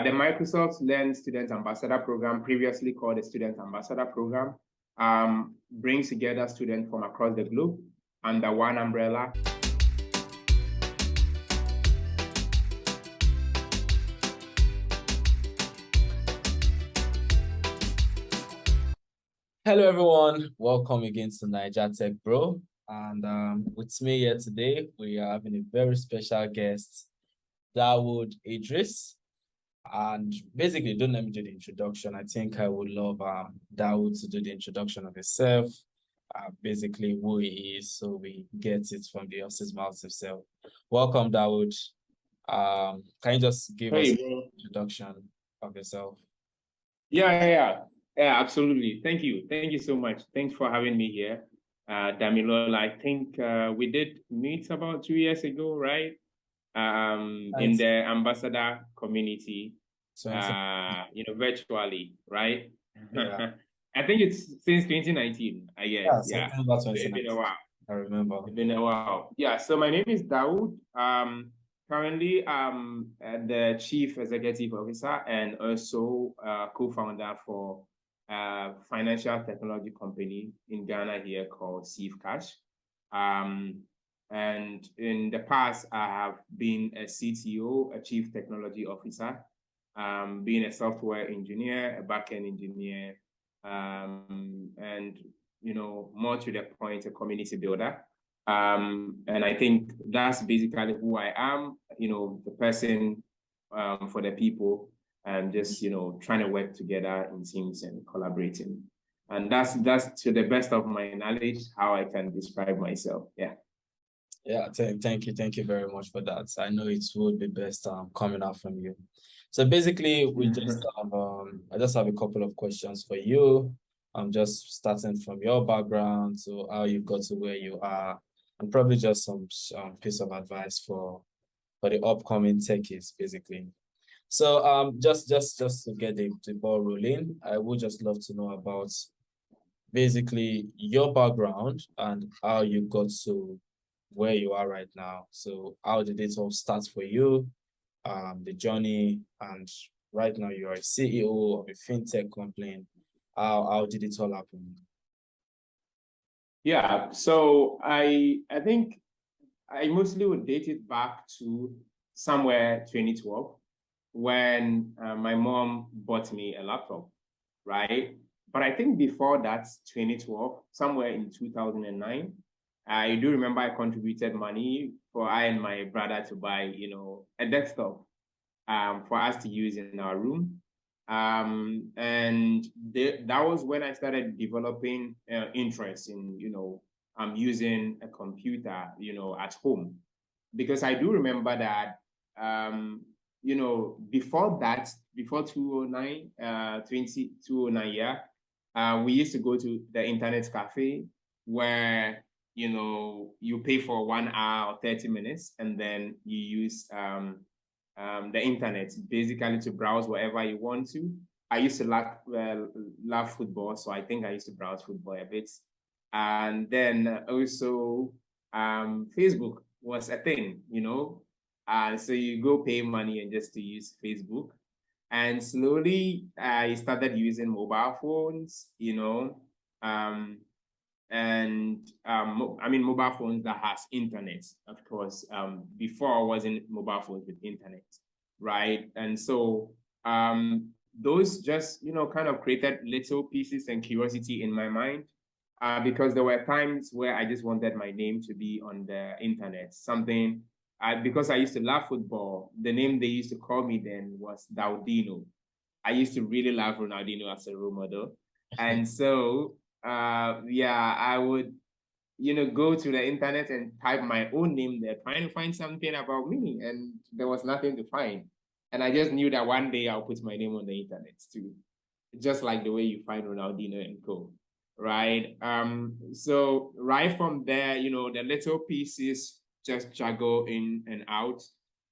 The Microsoft Learn Student Ambassador Program, previously called the Student Ambassador Program, brings together students from across the globe under one umbrella. Hello, everyone. Welcome again to Niger Tech Bro. And with me here today, we are having a very special guest, Dawuda Idrisu. And basically, don't let me do the introduction. I think I would love Dawuda to do the introduction of himself, basically who he is, so we get it from the horse's mouth himself. Welcome, Dawuda. Can you just give us an introduction of yourself? Yeah, absolutely. Thank you so much. Thanks for having me here, Damilola. I think we did meet about 2 years ago, right? In the ambassador community, virtually, right? Yeah. I think it's since 2019, I guess. Yeah. So it's been a while. I remember. It's been a while. Yeah. So my name is Dawuda. Currently, I'm the Chief Executive Officer and also co-founder for a financial technology company in Ghana here called Save Cash. And in the past, I have been a CTO, a Chief Technology Officer, being a software engineer, a backend engineer, and more to the point, a community builder. And I think that's basically who I am, the person for the people, and just, trying to work together in teams and collaborating. And that's to the best of my knowledge, how I can describe myself. Yeah. Yeah, thank you very much for that. I know it would be best coming out from you. So basically, we just I just have a couple of questions for you. I'm just starting from your background to how you got to where you are, and probably just some piece of advice for the upcoming techies, basically. So just to get the ball rolling, I would just love to know about basically your background and how you got to where you are right now. So how did it all start for you, the journey, and right now you are a CEO of a fintech company. How did it all happen? Yeah, so I think I mostly would date it back to somewhere 2012 when my mom bought me a laptop, right? But I think before that, 2012, somewhere in 2009, I do remember I contributed money for I and my brother to buy, a desktop for us to use in our room. And that was when I started developing interest in, using a computer, at home. Because I do remember that, before that, before 2009, 2009, we used to go to the internet cafe where you pay for 1 hour or 30 minutes, and then you use the internet basically to browse wherever you want to. I used to love football, so I think I used to browse football a bit. And then also Facebook was a thing, and so you go pay money and just to use Facebook. And slowly I started using mobile phones, mobile phones that has internet, of course. Before wasn't mobile phones with internet, right? And so those just, kind of created little pieces and curiosity in my mind, because there were times where I just wanted my name to be on the internet. Because I used to love football, the name they used to call me then was Dawdino. I used to really love Ronaldinho as a role model. And so I would, go to the internet and type my own name there, trying to find something about me, and there was nothing to find. And I just knew that one day I'll put my name on the internet too, just like the way you find Ronaldinho and co, right? So right from there, the little pieces just juggle in and out.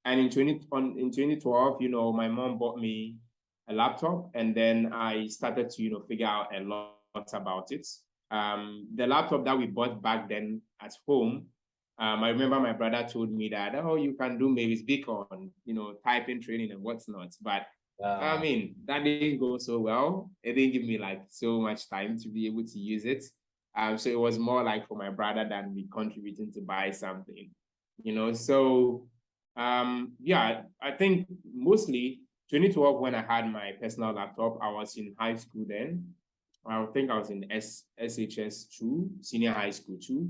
And in 2012, my mom bought me a laptop, and then I started to, figure out a lot about it. The laptop that we bought back then at home, I remember my brother told me that, oh, you can do maybe Beacon, typing training and what's not. But I mean, that didn't go so well. It didn't give me like so much time to be able to use it. So it was more like for my brother than me contributing to buy something, you know. So yeah, I think mostly 2012 when I had my personal laptop, I was in high school then. I think I was in SHS2, senior high school too.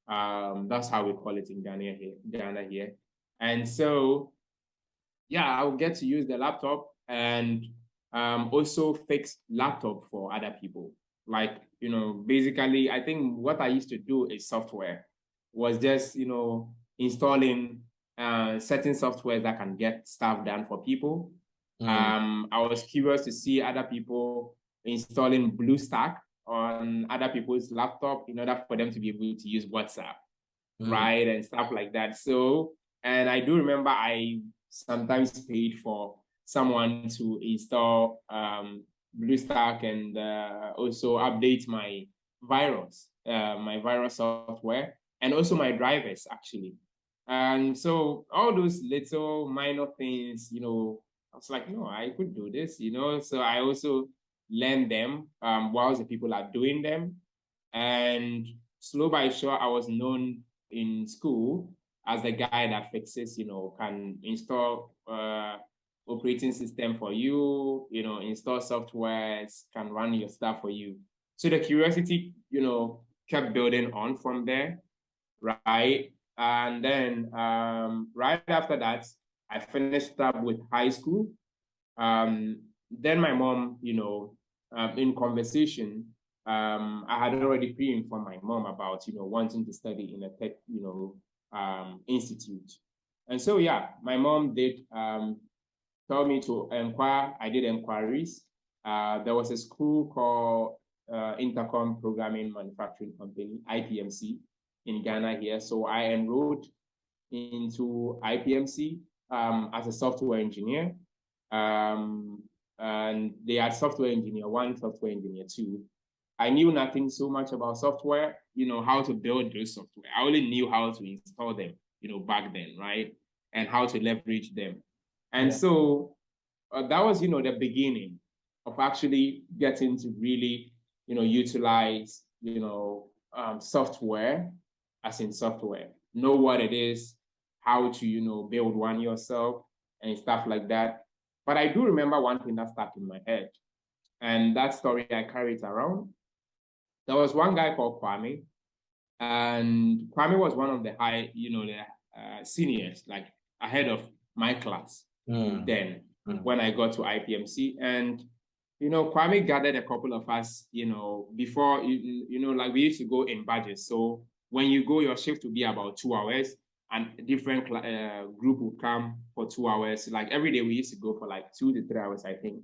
That's how we call it in Ghana here. And so yeah, I'll get to use the laptop and also fix laptop for other people. Like, you know, basically, I think what I used to do is software was just, you know, installing certain software that can get stuff done for people. I was curious to see other people installing BlueStack on other people's laptop in order for them to be able to use WhatsApp, right? And stuff like that. So, and I do remember I sometimes paid for someone to install BlueStack and also update my virus software, and also my drivers actually. And so all those little minor things, you know, I was like, no, I could do this, you know. So I also learned them whilst the people are doing them. And slow by sure, I was known in school as the guy that fixes, you know, can install operating system for you, you know, install softwares, can run your stuff for you. So the curiosity, you know, kept building on from there, right? And then right after that, I finished up with high school. Then my mom, you know, in conversation, I had already pre-informed my mom about, you know, wanting to study in a tech, you know, institute. And so, yeah, my mom did tell me to inquire. I did inquiries. There was a school called Intercom Programming Manufacturing Company, IPMC, in Ghana here. So I enrolled into IPMC as a software engineer. And they had software engineer one, software engineer two. I knew nothing so much about software, you know, how to build those software. I only knew how to install them, you know, back then, right? And how to leverage them. And so that was, you know, the beginning of actually getting to really, you know, utilize, you know, software as in software, know what it is, how to, you know, build one yourself and stuff like that. But I do remember one thing that stuck in my head, and that story I carried around. There was one guy called Kwame, and Kwame was one of the high, you know, the seniors, like ahead of my class then when I got to IPMC. And, you know, Kwame gathered a couple of us, you know, before, you know, like we used to go in batches. So when you go, your shift would be about 2 hours, and a different group would come for 2 hours. Like every day we used to go for like 2 to 3 hours, I think,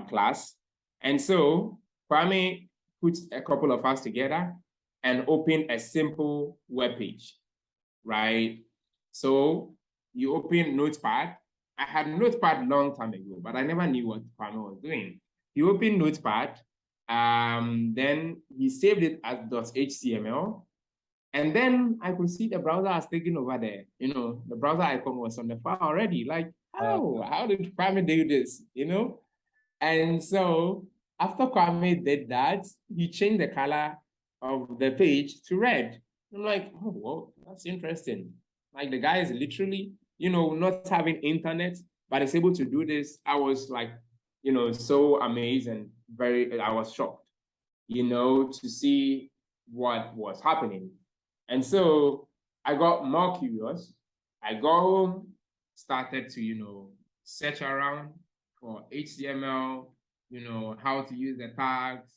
class. And so Kwame put a couple of us together and opened a simple web page, right? So you open Notepad. I had Notepad long time ago, but I never knew what Kwame was doing. He opened Notepad, then he saved it as .html, and then I could see the browser has taken over there. You know, the browser icon was on the file already. Like, how did Kwame do this? You know? And so after Kwame did that, he changed the color of the page to red. I'm like, oh, well, that's interesting. Like the guy is literally, you know, not having internet, but is able to do this. I was like, you know, so amazed and I was shocked, you know, to see what was happening. And so I got more curious. I got home, started to, you know, search around for HTML, you know, how to use the tags,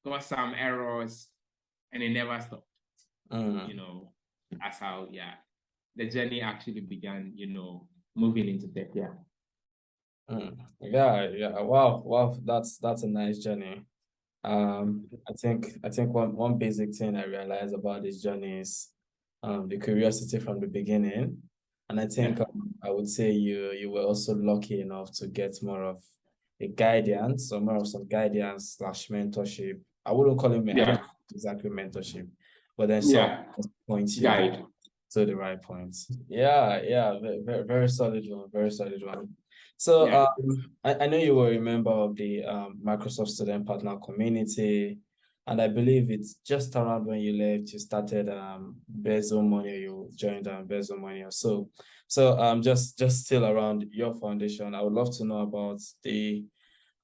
got some errors, and it never stopped. You know, that's how, yeah, the journey actually began, you know, moving into tech, yeah. Yeah. Wow. That's a nice journey. I think one basic thing I realized about this journey is the curiosity from the beginning. And I think I would say you were also lucky enough to get more of a guidance, or more of some guidance / mentorship. I wouldn't call it I don't exactly mentorship, but then some points guide to the right points. Yeah, very solid one, very solid one. So Yeah. I know you were a member of the Microsoft Student Partner Community, and I believe it's just around when you left, you started Bezo Money, you joined Bezo Money or so. So just still around your foundation, I would love to know about the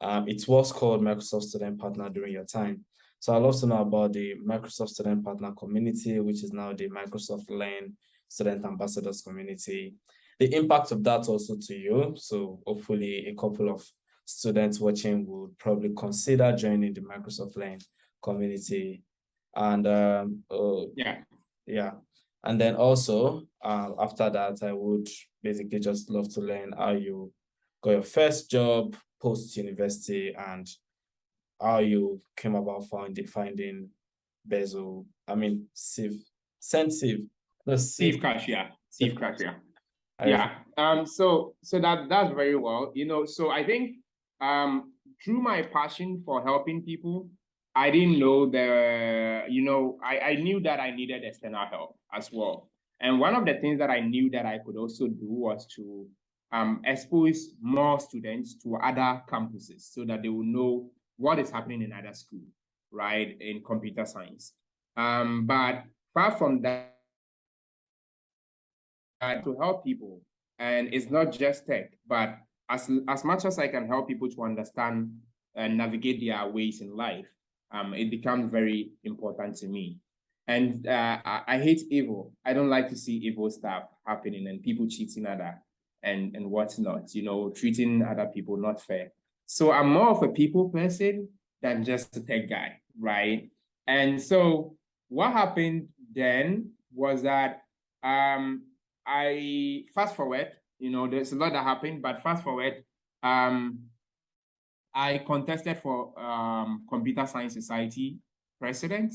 it was called Microsoft Student Partner during your time. So I'd love to know about the Microsoft Student Partner Community, which is now the Microsoft Learn Student Ambassadors Community, the impact of that also to you. So hopefully a couple of students watching would probably consider joining the Microsoft Learn community. And yeah. And then also after that, I would basically just love to learn how you got your first job post university and how you came about finding Bezel. I mean, Sensive, no Steve Cash, yeah. Steve Cash, yeah. I So that's very well. So I think through my passion for helping people, I didn't know I knew that I needed external help as well. And one of the things that I knew that I could also do was to expose more students to other campuses so that they will know what is happening in other schools, right, in computer science. But far from that, to help people, and it's not just tech, but as much as I can help people to understand and navigate their ways in life, it becomes very important to me. And I hate evil. I don't like to see evil stuff happening and people cheating other and whatnot, treating other people not fair. So I'm more of a people person than just a tech guy, right? And so what happened then was that I fast forward, there's a lot that happened, but fast forward, I contested for Computer Science Society president.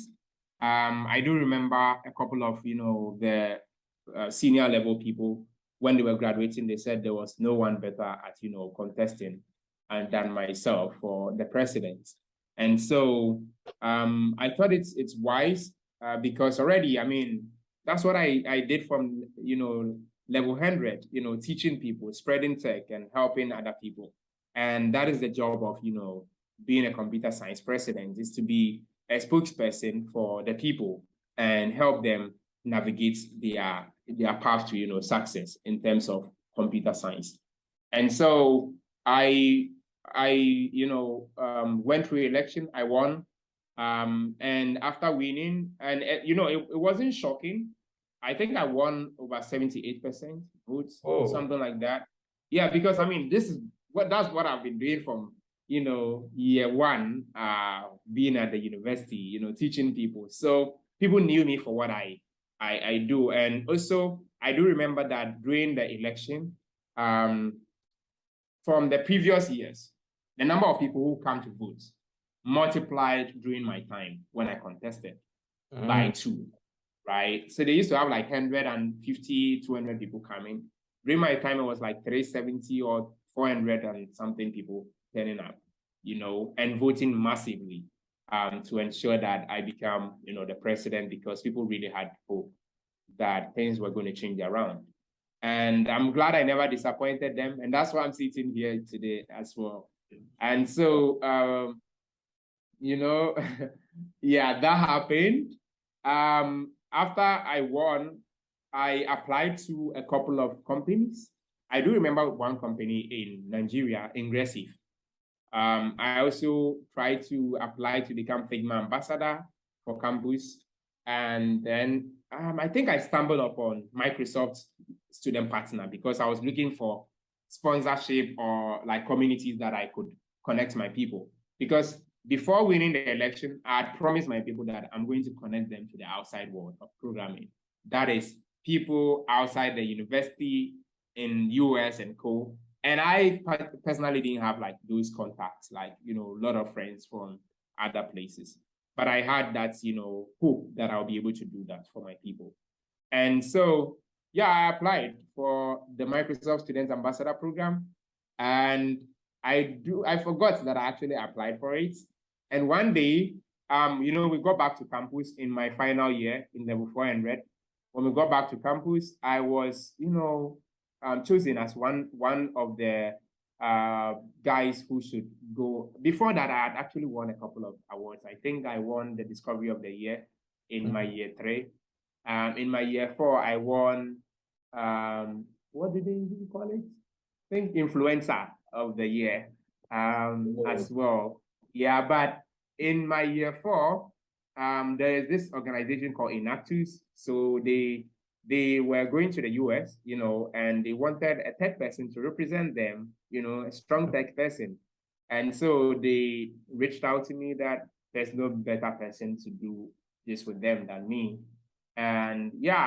I do remember a couple of, the senior level people, when they were graduating, they said there was no one better at, contesting than myself for the president. And so I thought it's wise because already, I mean, that's what I did from, level 100, teaching people, spreading tech and helping other people. And that is the job of, being a computer science president, is to be a spokesperson for the people and help them navigate their path to, success in terms of computer science. And so I went through election, I won. And after winning, and it wasn't shocking. I think I won over 78% votes, something like that. Yeah, because I mean, that's what I've been doing from year one, being at the university, teaching people. So people knew me for what I do. And also I do remember that during the election, from the previous years, the number of people who come to vote multiplied during my time when I contested by 2, right? So they used to have like 150, 200 people coming. During my time, it was like 370 or 400 and something people turning up, and voting massively to ensure that I become, the president, because people really had hope that things were going to change around. And I'm glad I never disappointed them. And that's why I'm sitting here today as well. And so, yeah, that happened. After I won, I applied to a couple of companies. I do remember one company in Nigeria, Ingressive. I also tried to apply to become Figma ambassador for campus. And then I think I stumbled upon Microsoft Student Partner because I was looking for sponsorship or like communities that I could connect my people. Because before winning the election, I had promised my people that I'm going to connect them to the outside world of programming. That is people outside the university in US and co. And I personally didn't have like those contacts, like, a lot of friends from other places. But I had that, hope that I'll be able to do that for my people. And so, yeah, I applied for the Microsoft Student Ambassador Program. And I forgot that I actually applied for it. And one day, we got back to campus in my final year in level 400. When we got back to campus, I was, chosen as one of the guys who should go. Before that, I had actually won a couple of awards. I think I won the Discovery of the Year in my year 3. In my year 4, I won, what did they call it? I think Influencer of the Year as well. Yeah, but in my year 4, there is this organization called Inactus. So they were going to the US, and they wanted a tech person to represent them, a strong tech person. And so they reached out to me that there's no better person to do this with them than me. And yeah,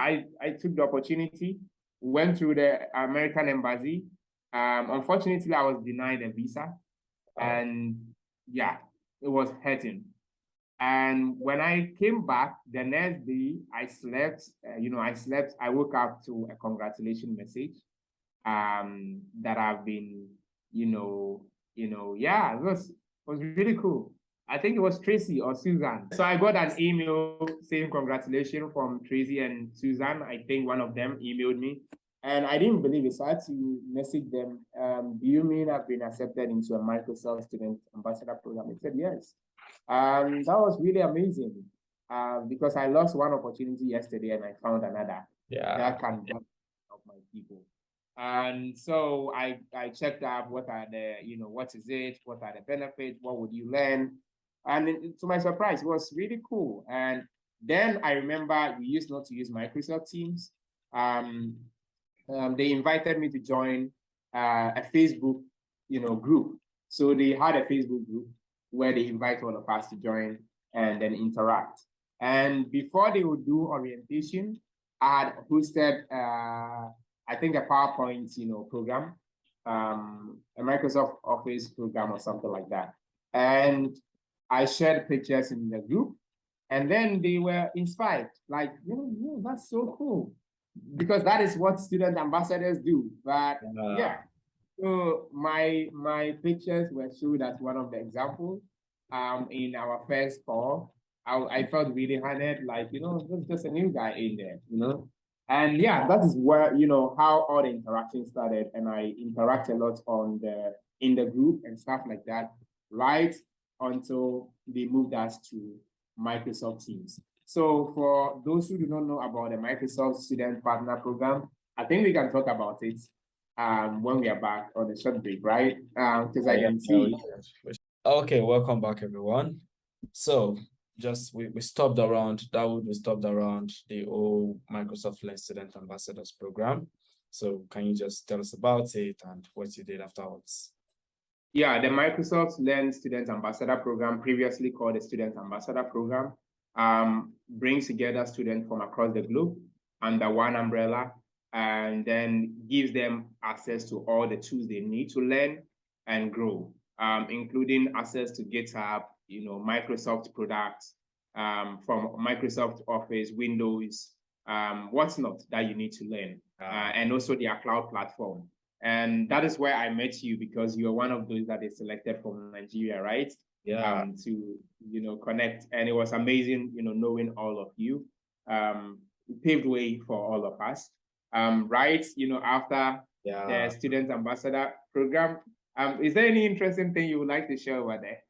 I took the opportunity, went through the American embassy. Unfortunately, I was denied a visa. And yeah, it was hurting. And when I came back the next day, I slept, I woke up to a congratulation message that I've been, yeah, it was really cool. I think it was Tracy or Susan. So I got an email saying congratulations from Tracy and Susan. I think one of them emailed me. And I didn't believe it, so I had to message them. Do you mean I've been accepted into a Microsoft Student Ambassador program? I said, yes. That was really amazing because I lost one opportunity yesterday and I found another. Yeah. That can help my people. And so I checked out what are the, what is it? What are the benefits? What would you learn? And to my surprise, it was really cool. And then I remember we used not to use Microsoft Teams. They invited me to join a Facebook, group. So they had a Facebook group where they invite all of us to join and then interact. And before they would do orientation, I had hosted, I think, a PowerPoint, program, a Microsoft Office program or something like that. And I shared pictures in the group, and then they were inspired, like, that's so cool, because that is what student ambassadors do. But yeah. So my pictures were showed as one of the examples in our first call. I felt really honored, like, there's just a new guy in there, And yeah, that is where, how all the interaction started. And I interact a lot in the group and stuff like that, right until they moved us to Microsoft Teams. So for those who do not know about the Microsoft Student Partner Program, I think we can talk about it when we are back on the short break, right? Because I can see. Okay, welcome back, everyone. So just we stopped around the whole Microsoft Learn Student Ambassadors program. So can you just tell us about it and what you did afterwards? Yeah, the Microsoft Learn Student Ambassador program, previously called the Student Ambassador program, brings together students from across the globe under one umbrella, and then gives them access to all the tools they need to learn and grow, including access to GitHub, Microsoft products, from Microsoft Office, Windows, what's not that you need to learn, and also their cloud platform. And that is where I met you, because you are one of those that is selected from Nigeria, right? Yeah. To, connect. And it was amazing, knowing all of you. It paved way for all of us. Right, after the Student Ambassador program, is there any interesting thing you would like to share over there?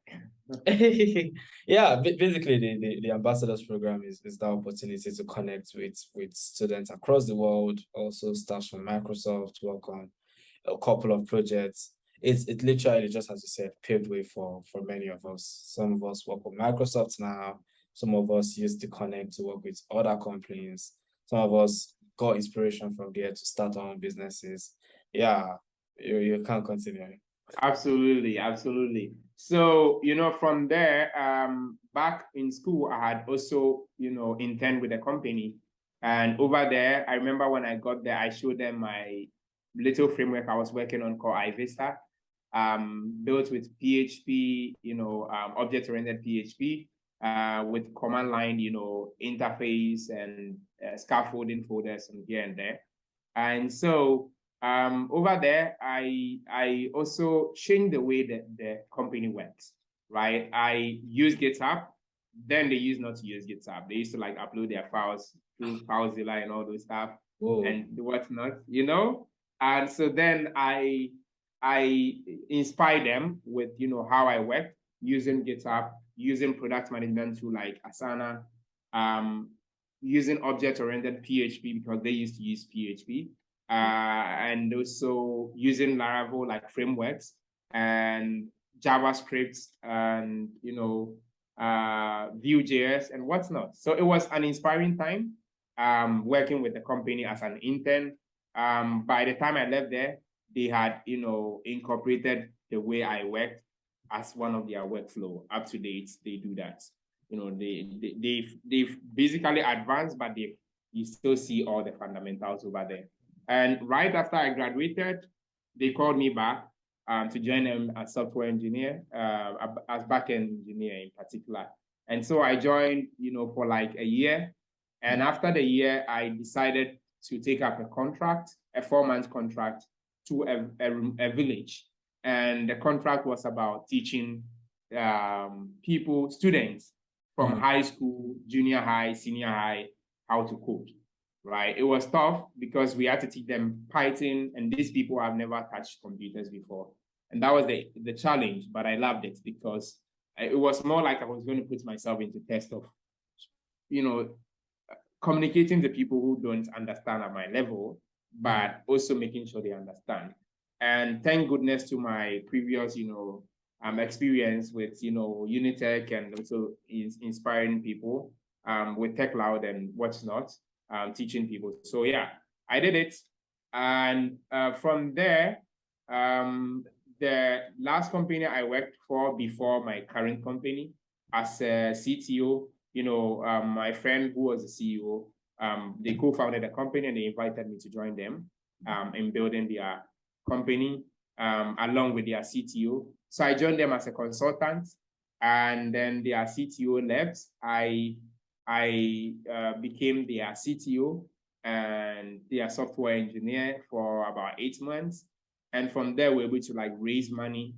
Yeah, basically the ambassadors program is the opportunity to connect with students across the world, also staff from Microsoft, work on a couple of projects. It literally, just as you said, paved way for many of us. Some of us work with Microsoft now. Some of us used to connect to work with other companies. Some of us got inspiration from there to start our own businesses. Yeah, you can't continue. Absolutely, absolutely. So, from there, back in school, I had also, interned with a company. And over there, I remember when I got there, I showed them my little framework I was working on called iVista, built with PHP, object-oriented PHP, with command line, interface and scaffolding folders and here and there. And so over there, I also changed the way that the company works, right? I use GitHub, then they used not to use GitHub. They used to like upload their files through FileZilla and all those stuff. Whoa. And whatnot, And so then I I inspire them with, how I work, using GitHub, using product management tool like Asana, using object-oriented PHP because they used to use PHP, and also using Laravel like frameworks and JavaScript and, Vue.js and what's not. So it was an inspiring time working with the company as an intern. By the time I left there, they had, incorporated the way I worked as one of their workflow. Up to date, they do that. They've basically advanced, but you still see all the fundamentals over there. And right after I graduated, they called me back to join them as software engineer, as backend engineer in particular. And so I joined, for like a year. And after the year, I decided to take up a contract, a 4-month contract to a village. And the contract was about teaching students from high school, junior high, senior high, how to code, right? It was tough because we had to teach them Python, and these people have never touched computers before. And that was the challenge, but I loved it because it was more like I was going to put myself into test of, communicating to people who don't understand at my level, but also making sure they understand. And thank goodness to my previous, experience with, Unitech and also inspiring people with TechCloud and what's not, teaching people. So yeah, I did it. And from there, the last company I worked for before my current company as a CTO, my friend who was the CEO, they co-founded a company and they invited me to join them in building their company along with their CTO. So I joined them as a consultant, and then their CTO left. I became their CTO and their software engineer for about 8 months. And from there, we were able to raise money.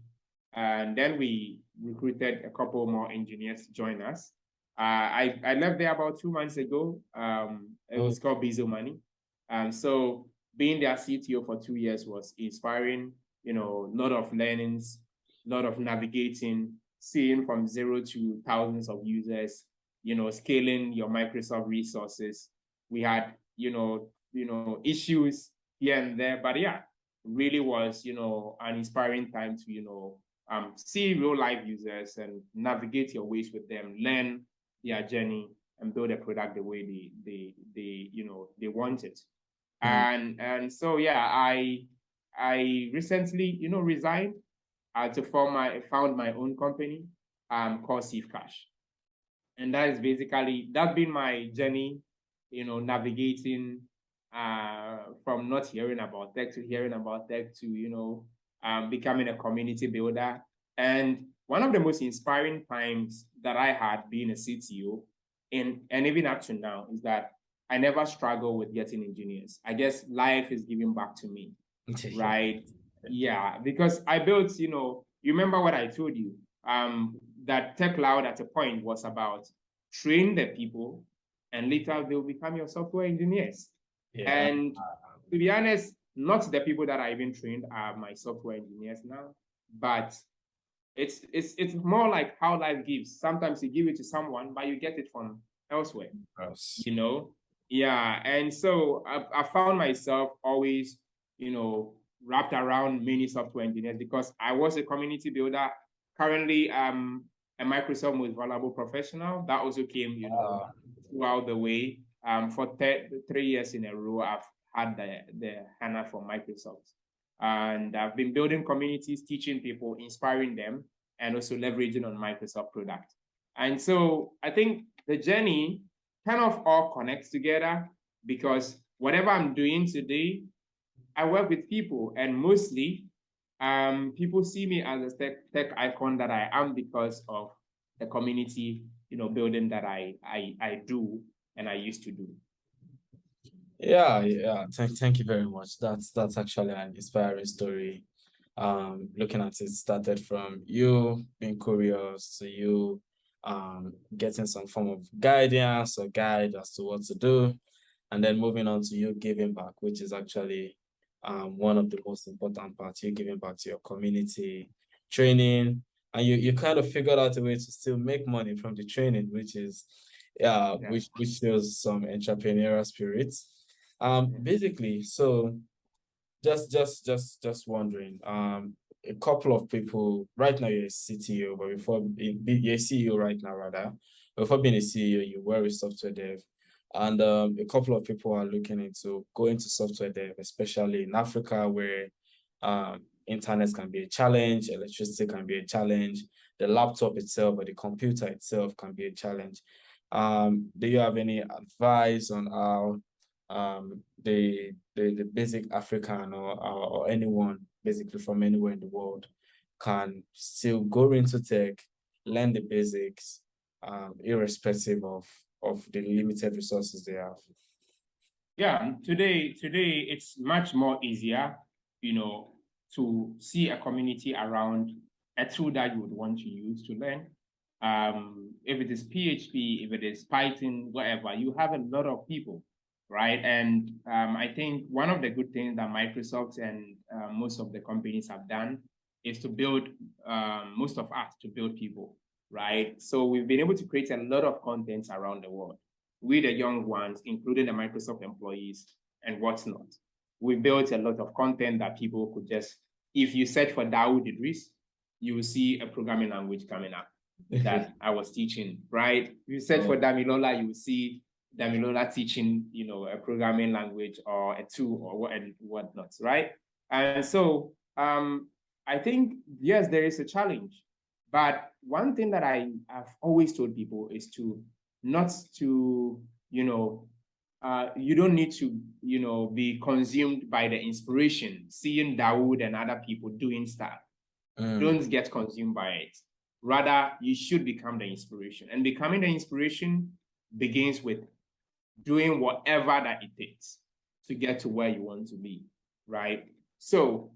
And then we recruited a couple more engineers to join us. I left there about 2 months ago. It was called Bizo Money. So being their CTO for 2 years was inspiring, a lot of learnings, a lot of navigating, seeing from 0 to thousands of users, scaling your Microsoft resources. We had, issues here and there, but yeah, really was, an inspiring time to, see real life users and navigate your ways with them, learn their journey and build a product the way they want it. And so yeah, I recently resigned to found my own company called Safe Cash, and that is basically that's been my journey, navigating from not hearing about tech to hearing about tech to becoming a community builder. And one of the most inspiring times that I had being a CTO, and even up to now, is that I never struggle with getting engineers. I guess life is giving back to me, right? Yeah, because I built, you remember what I told you, that TechCloud at a point was about train the people and later they'll become your software engineers. Yeah. And to be honest, not the people that I even trained are my software engineers now, but it's more like how life gives. Sometimes you give it to someone, but you get it from elsewhere. Yes. Yeah. And so I found myself always, wrapped around many software engineers because I was a community builder. Currently, a Microsoft Most Valuable Professional. That also came, throughout the way. For 3 years in a row, I've had the HANA for Microsoft. And I've been building communities, teaching people, inspiring them, and also leveraging on Microsoft product. And so I think the journey kind of all connects together because whatever I'm doing today, I work with people, and mostly people see me as a tech icon that I am because of the community, building that I do and I used to do. Yeah. Thank you very much. That's actually an inspiring story. Looking at it, started from you being curious to you getting some form of guidance or guide as to what to do, and then moving on to you giving back, which is actually one of the most important parts. You're giving back to your community, training, and you kind of figured out a way to still make money from the training, which is which shows some entrepreneurial spirit. Basically, so just wondering, a couple of people right now you're a CTO, but you're a CEO right now, rather. Before being a CEO, you were a software dev. And a couple of people are looking into going to software dev, especially in Africa, where internet can be a challenge, electricity can be a challenge, the laptop itself or the computer itself can be a challenge. Do you have any advice on how the basic African or anyone basically from anywhere in the world can still go into tech, learn the basics, irrespective of the limited resources they have? Yeah, today it's much more easier, to see a community around a tool that you would want to use to learn. If it is PHP, if it is Python, whatever, you have a lot of people, right? And I think one of the good things that Microsoft and most of the companies have done is to build, most of us to build people, right? So we've been able to create a lot of content around the world. We, the young ones, including the Microsoft employees and what's not. We built a lot of content that people could just, if you search for Dawuda Idrisu, you will see a programming language coming up that I was teaching, right? If you search for Damilola, you will see Damilola teaching, a programming language or a tool or whatnot, right? And so I think, yes, there is a challenge. But one thing that I have always told people is to not to, you don't need to, be consumed by the inspiration, seeing Dawood and other people doing stuff. Don't get consumed by it. Rather, you should become the inspiration. And becoming the inspiration begins with doing whatever that it takes to get to where you want to be, right? So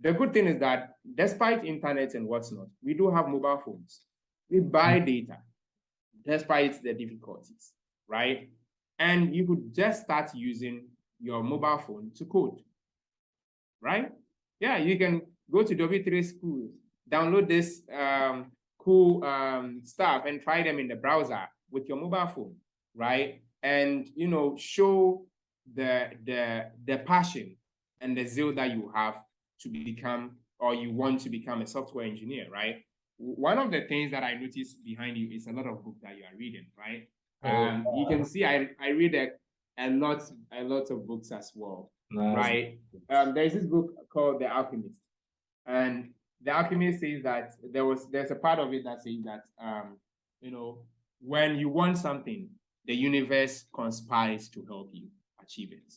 the good thing is that despite internet and what's not, we do have mobile phones. We buy data despite the difficulties, right? And you could just start using your mobile phone to code, right? Yeah, you can go to W3 schools, download this cool stuff and try them in the browser with your mobile phone, right? And, show the passion and the zeal that you have to become, or you want to become, a software engineer, right? One of the things that I noticed behind you is a lot of books that you are reading, right? You can see I read a lot of books as well, right? There's this book called The Alchemist, and The Alchemist says that there's a part of it that says that when you want something, the universe conspires to help you achieve it.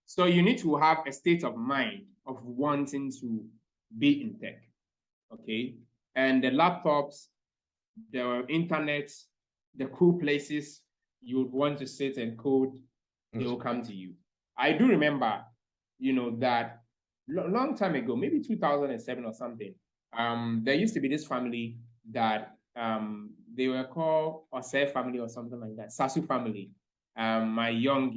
So you need to have a state of mind of wanting to be in tech. Okay, and the laptops, the internet, the cool places you would want to sit and code, they will come to you. I do remember, that long time ago, maybe 2007 or something, there used to be this family that they were called Osei family or something like that, Sasu family. My young,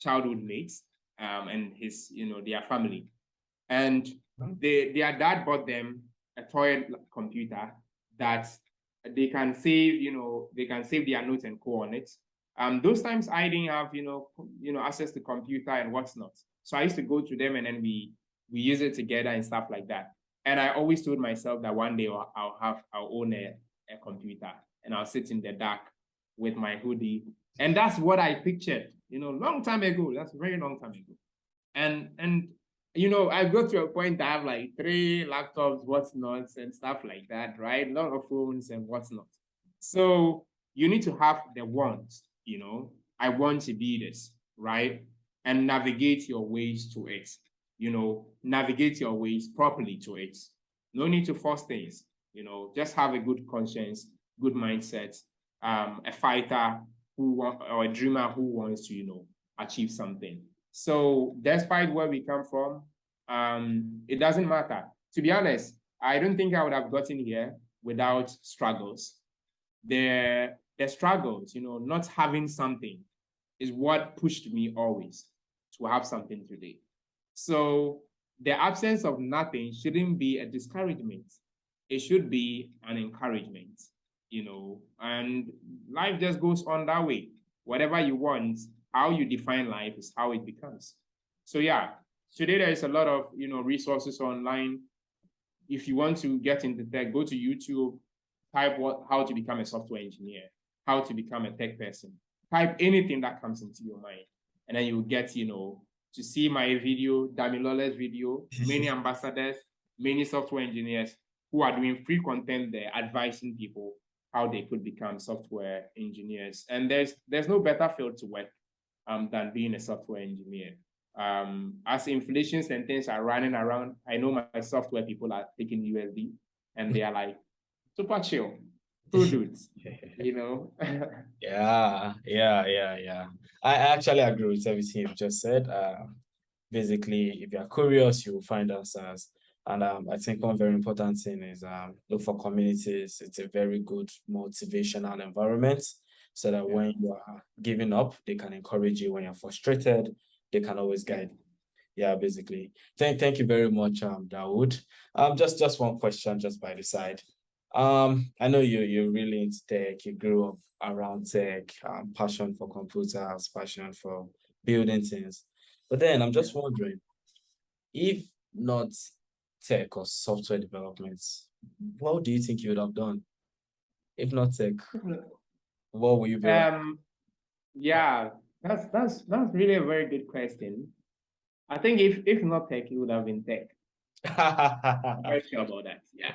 childhood mates, and his, their family. And their dad bought them a toy computer that they can save, they can save their notes and co on it. Those times I didn't have, access to computer and what's not. So I used to go to them and then we use it together and stuff like that. And I always told myself that one day I'll own a computer and I'll sit in the dark with my hoodie. And that's what I pictured, long time ago. That's a very long time ago. And I go to a point I have like 3 laptops, what's not, and stuff like that, right? A lot of phones and what's not. So you need to have the want, I want to be this, right? And navigate your ways to it, navigate your ways properly to it. No need to force things, just have a good conscience, good mindset, a fighter or a dreamer who wants to, achieve something. So despite where we come from, it doesn't matter. To be honest, I don't think I would have gotten here without struggles. The struggles, not having something is what pushed me always. to have something today. So the absence of nothing shouldn't be a discouragement. It should be an encouragement, and life just goes on that way. Whatever you want, how you define life is how it becomes. So yeah, today there is a lot of, resources online. If you want to get into tech, go to YouTube, type how to become a software engineer, how to become a tech person. Type anything that comes into your mind, and then you will get, to see my video, Damilole's video, many ambassadors, many software engineers who are doing free content there, advising people how they could become software engineers. And there's no better field to work than being a software engineer. As inflations and things are running around, I know my software people are taking USD and they are like, super chill, cool dudes, Yeah. I actually agree with everything you've just said. Basically, if you're curious, you will find answers. And I think one very important thing is look for communities. It's a very good motivational environment so that when you are giving up, they can encourage you. When you're frustrated, they can always guide you. Yeah, basically. Thank you very much, Dawood. Just one question just by the side. I know you're really into tech. You grew up around tech, passion for computers, passion for building things. But then I'm just wondering, if not tech or software development, what do you think you would have done? If not tech, what would you be? Yeah, that's really a very good question. I think if not tech, it would have been tech. I'm very sure about that. Yeah,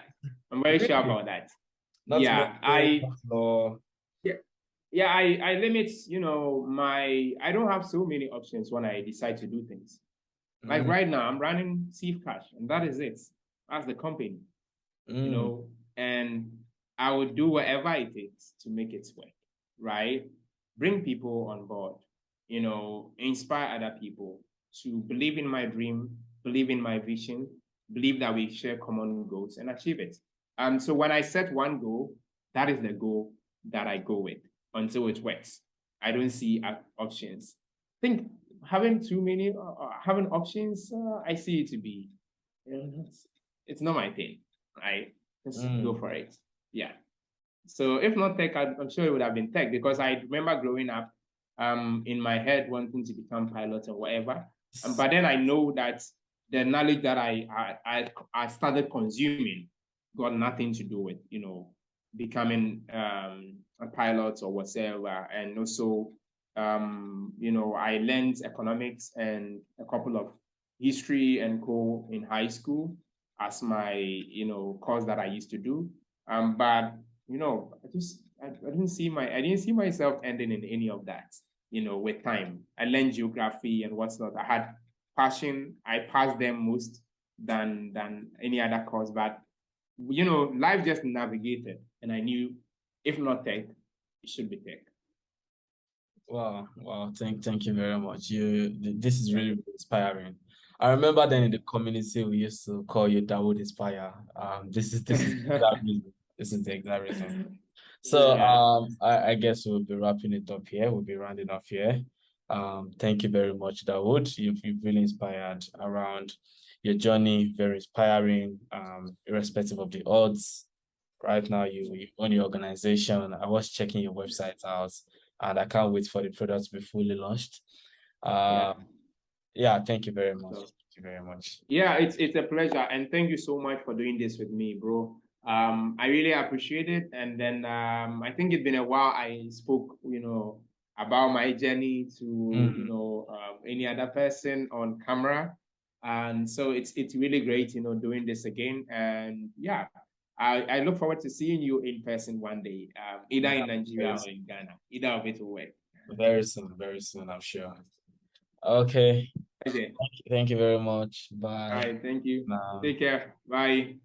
I'm very sure about that. Not yeah, law. Yeah, I limit, I don't have so many options when I decide to do things. Like right now, I'm running Thief Cash, and that is it. That's the company, and I would do whatever it takes to make it work, right? Bring people on board, inspire other people to believe in my dream, believe in my vision, believe that we share common goals and achieve it. So when I set one goal, that is the goal that I go with until it works. I don't see options. I think having too many, having options, I see it to be, it's not my thing, right? Just go for it. Yeah. So if not tech, I'm sure it would have been tech, because I remember growing up in my head wanting to become pilot or whatever. But then I know that the knowledge that I started consuming got nothing to do with, becoming a pilot or whatever. And also, I learned economics and a couple of history and co in high school as my, course that I used to do. But I didn't see myself ending in any of that, with time. I learned geography and what's not. I had passion. I passed them most than any other course, but life just navigated, and I knew if not tech, it should be tech. Wow. Thank you very much. This is really inspiring. I remember then in the community we used to call you Dawuda Inspire. This is the exact reason. This is the exact reason. So I guess we'll be wrapping it up here. We'll be rounding off here. Thank you very much, Dawood. You've really inspired around your journey, very inspiring, irrespective of the odds. Right now, you own your organization. I was checking your website out, and I can't wait for the product to be fully launched. Yeah, thank you very much. Thank you very much. Yeah, it's a pleasure, and thank you so much for doing this with me, bro. I really appreciate it. And then I think it's been a while I spoke, about my journey to any other person on camera. And so it's really great, doing this again. And yeah, I look forward to seeing you in person one day, either in Nigeria or in Ghana. Either of it will work. Very soon, I'm sure. Okay. Thank you very much. Bye. All right, thank you. Take care. Bye.